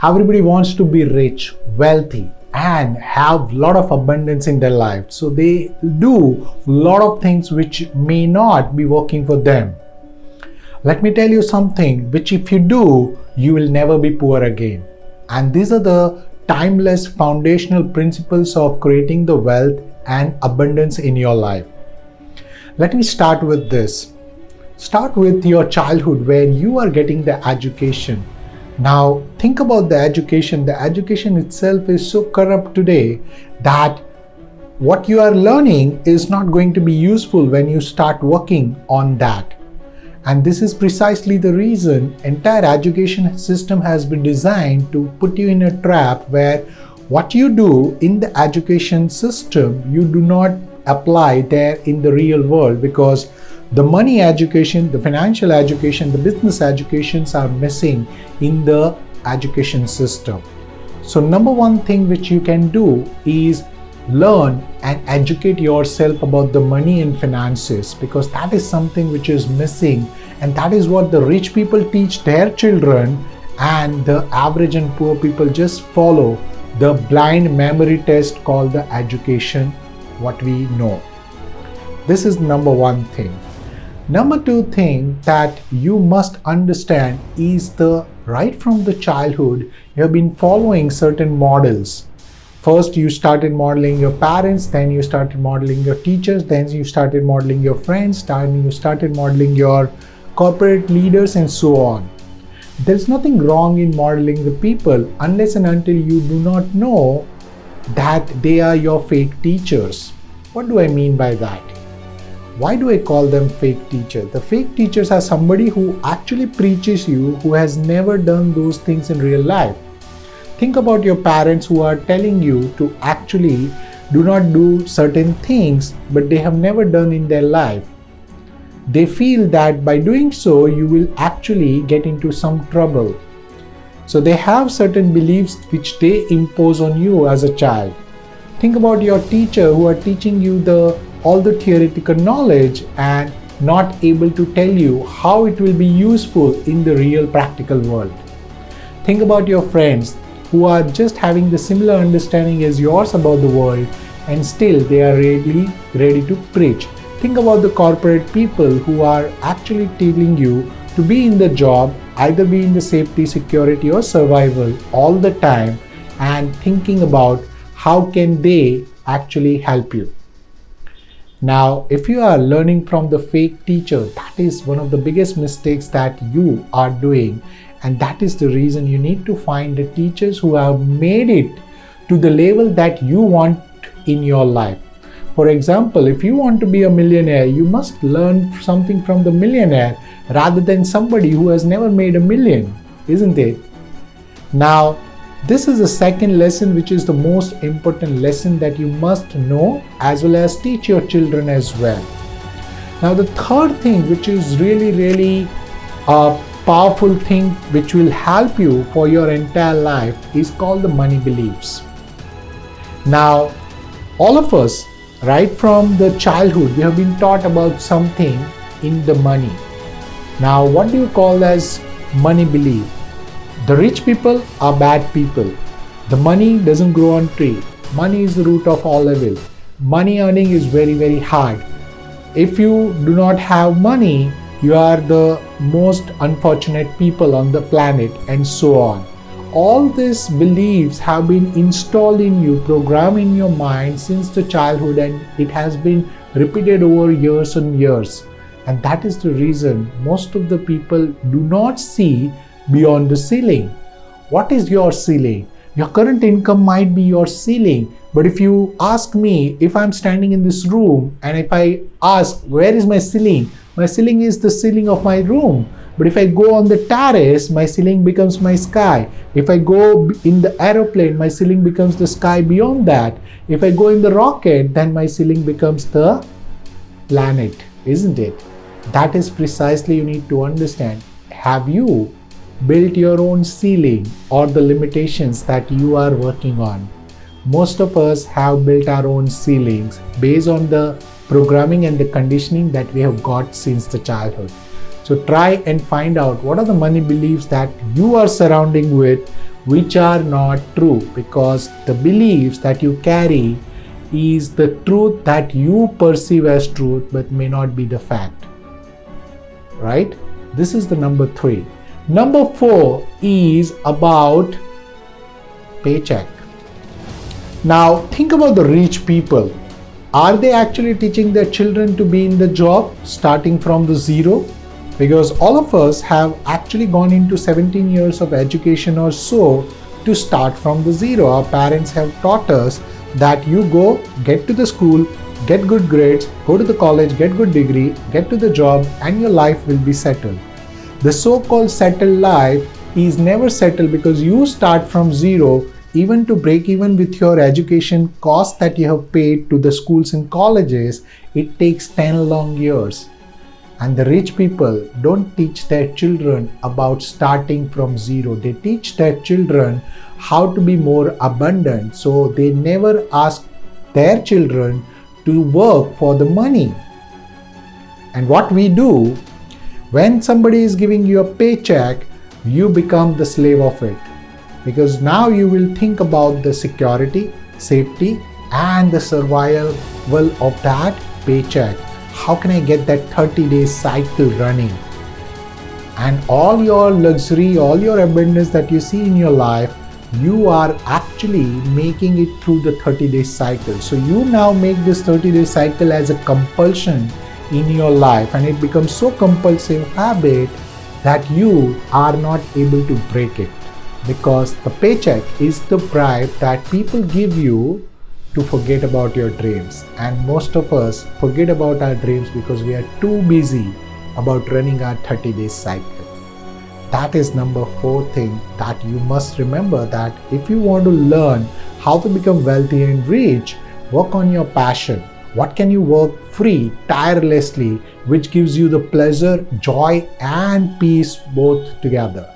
Everybody wants to be rich, wealthy, and have a lot of abundance in their life. So they do a lot of things which may not be working for them. Let me tell you something which if you do, you will never be poor again. And these are the timeless foundational principles of creating the wealth and abundance in your life. Let me start with this. Start with your childhood where you are getting the education. Now think about the education. The education itself is so corrupt today that what you are learning is not going to be useful when you start working on that. And this is precisely the reason entire education system has been designed to put you in a trap where what you do in the education system you do not apply there in the real world, because the money education, the financial education, the business educations are missing in the education system. So number one thing which you can do is learn and educate yourself about the money and finances, because that is something which is missing, and that is what the rich people teach their children, and the average and poor people just follow the blind memory test called the education, what we know. This is number one thing. Number two thing that you must understand is the right from the childhood you have been following certain models. First you started modeling your parents, then you started modeling your teachers, then you started modeling your friends, then you started modeling your corporate leaders and so on. There's nothing wrong in modeling the people unless and until you do not know that they are your fake teachers. What do I mean by that? Why do I call them fake teachers? The fake teachers are somebody who actually preaches you, who has never done those things in real life. Think about your parents who are telling you to actually do not do certain things, but they have never done in their life. They feel that by doing so, you will actually get into some trouble. So they have certain beliefs which they impose on you as a child. Think about your teacher who are teaching you all the theoretical knowledge and not able to tell you how it will be useful in the real practical world. Think about your friends who are just having the similar understanding as yours about the world, and still they are really ready to preach. Think about the corporate people who are actually telling you to be in the job, either be in the safety, security or survival all the time, and thinking about how can they actually help you. Now, if you are learning from the fake teacher, that is one of the biggest mistakes that you are doing. And that is the reason you need to find the teachers who have made it to the level that you want in your life. For example, if you want to be a millionaire, you must learn something from the millionaire rather than somebody who has never made a million, isn't it? Now, this is the second lesson, which is the most important lesson that you must know as well as teach your children as well. Now, the third thing, which is really a powerful thing which will help you for your entire life, is called the money beliefs. Now, all of us, right from the childhood, we have been taught about something in the money. Now, what do you call as money belief? The rich people are bad people. The money doesn't grow on tree. Money is the root of all evil. Money earning is very hard. If you do not have money, you are the most unfortunate people on the planet, and so on. All these beliefs have been installed in you, programmed in your mind since the childhood, and it has been repeated over years and years. And that is the reason most of the people do not see beyond the ceiling. What is your ceiling? Your current income might be your ceiling. But if you ask me, if I'm standing in this room and if I ask, where is my ceiling? My ceiling is the ceiling of my room. But if I go on the terrace, my ceiling becomes my sky. If I go in the aeroplane, my ceiling becomes the sky beyond that. If I go in the rocket, then my ceiling becomes the planet, isn't it? That is precisely you need to understand. Have you built your own ceiling or the limitations that you are working on? Most of us have built our own ceilings based on the programming and the conditioning that we have got since the childhood. So try and find out what are the money beliefs that you are surrounding with, which are not true, because the beliefs that you carry is the truth that you perceive as truth but may not be the fact. Right? This is the number 3. Number 4 is about paycheck. Now think about the rich people. Are they actually teaching their children to be in the job starting from the zero? Because all of us have actually gone into 17 years of education or so to start from the zero. Our parents have taught us that you go, get to the school, get good grades, go to the college, get good degree, get to the job, and your life will be settled. The so-called settled life is never settled, because you start from zero. Even to break even with your education cost that you have paid to the schools and colleges, it takes 10 long years. And the rich people don't teach their children about starting from zero. They teach their children how to be more abundant. So they never ask their children to work for the money. And what we do, when somebody is giving you a paycheck, you become the slave of it. Because now you will think about the security, safety, and the survival of that paycheck. How can I get that 30-day cycle running? And all your luxury, all your abundance that you see in your life, you are actually making it through the 30-day cycle. So you now make this 30-day cycle as a compulsion in your life, and it becomes so compulsive habit that you are not able to break it. Because the paycheck is the bribe that people give you to forget about your dreams. And most of us forget about our dreams because we are too busy about running our 30-day cycle. That is number 4 thing that you must remember, that if you want to learn how to become wealthy and rich, work on your passion. What can you work free, tirelessly, which gives you the pleasure, joy, and peace both together.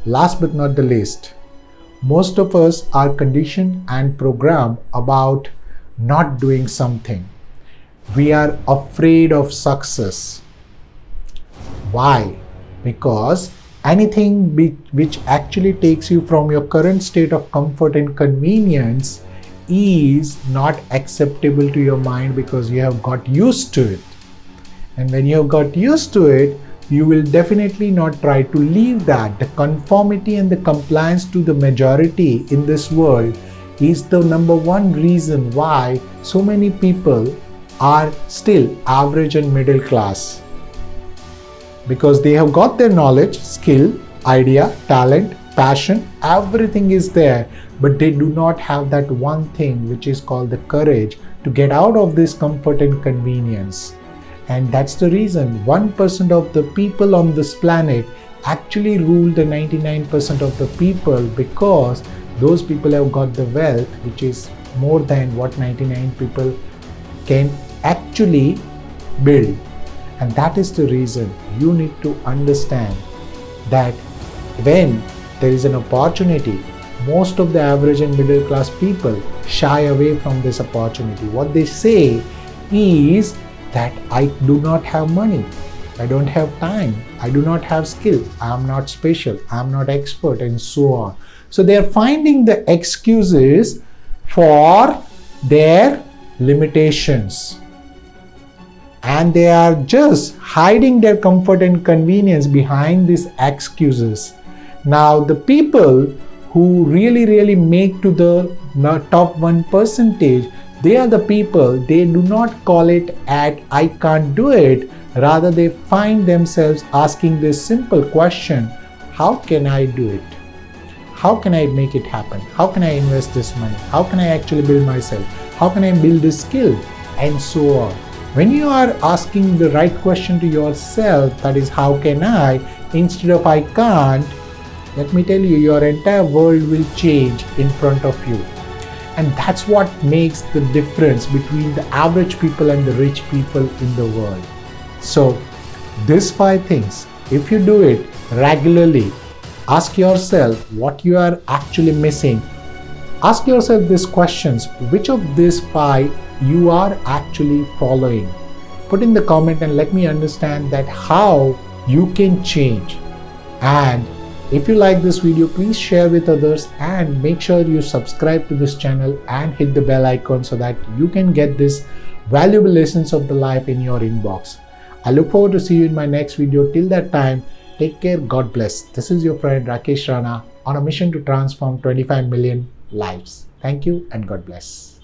Last but not the least, most of us are conditioned and programmed about not doing something. We are afraid of success. Why? Because anything which actually takes you from your current state of comfort and convenience is not acceptable to your mind, because you have got used to it. And when you have got used to it, you will definitely not try to leave that. The conformity and the compliance to the majority in this world is the number 1 reason why so many people are still average and middle class. Because they have got their knowledge, skill, idea, talent, passion, everything is there, but they do not have that one thing which is called the courage to get out of this comfort and convenience. And that's the reason 1% of the people on this planet actually rule the 99% of the people, because those people have got the wealth which is more than what 99 people can actually build. And that is the reason you need to understand that when there is an opportunity, most of the average and middle class people shy away from this opportunity. What they say is that I do not have money, I don't have time, I do not have skill, I am not special, I am not expert, and so on. So they are finding the excuses for their limitations, and they are just hiding their comfort and convenience behind these excuses. Now the people who really make to the top 1%, they are the people, they do not call it at I can't do it, rather they find themselves asking this simple question: how can I do it? How can I make it happen? How can I invest this money? How can I actually build myself? How can I build this skill? And so on. When you are asking the right question to yourself, that is how can I, instead of I can't, let me tell you, your entire world will change in front of you. And that's what makes the difference between the average people and the rich people in the world. So these 5 things, if you do it regularly, ask yourself what you are actually missing. Ask yourself these questions: which of these 5 you are actually following? Put in the comment and let me understand that how you can change. And If you like this video, please share with others and make sure you subscribe to this channel and hit the bell icon so that you can get this valuable lessons of the life in your inbox. I look forward to see you in my next video. Till that time, take care. God bless. This is your friend Rakesh Rana on a mission to transform 25 million lives. Thank you and God bless.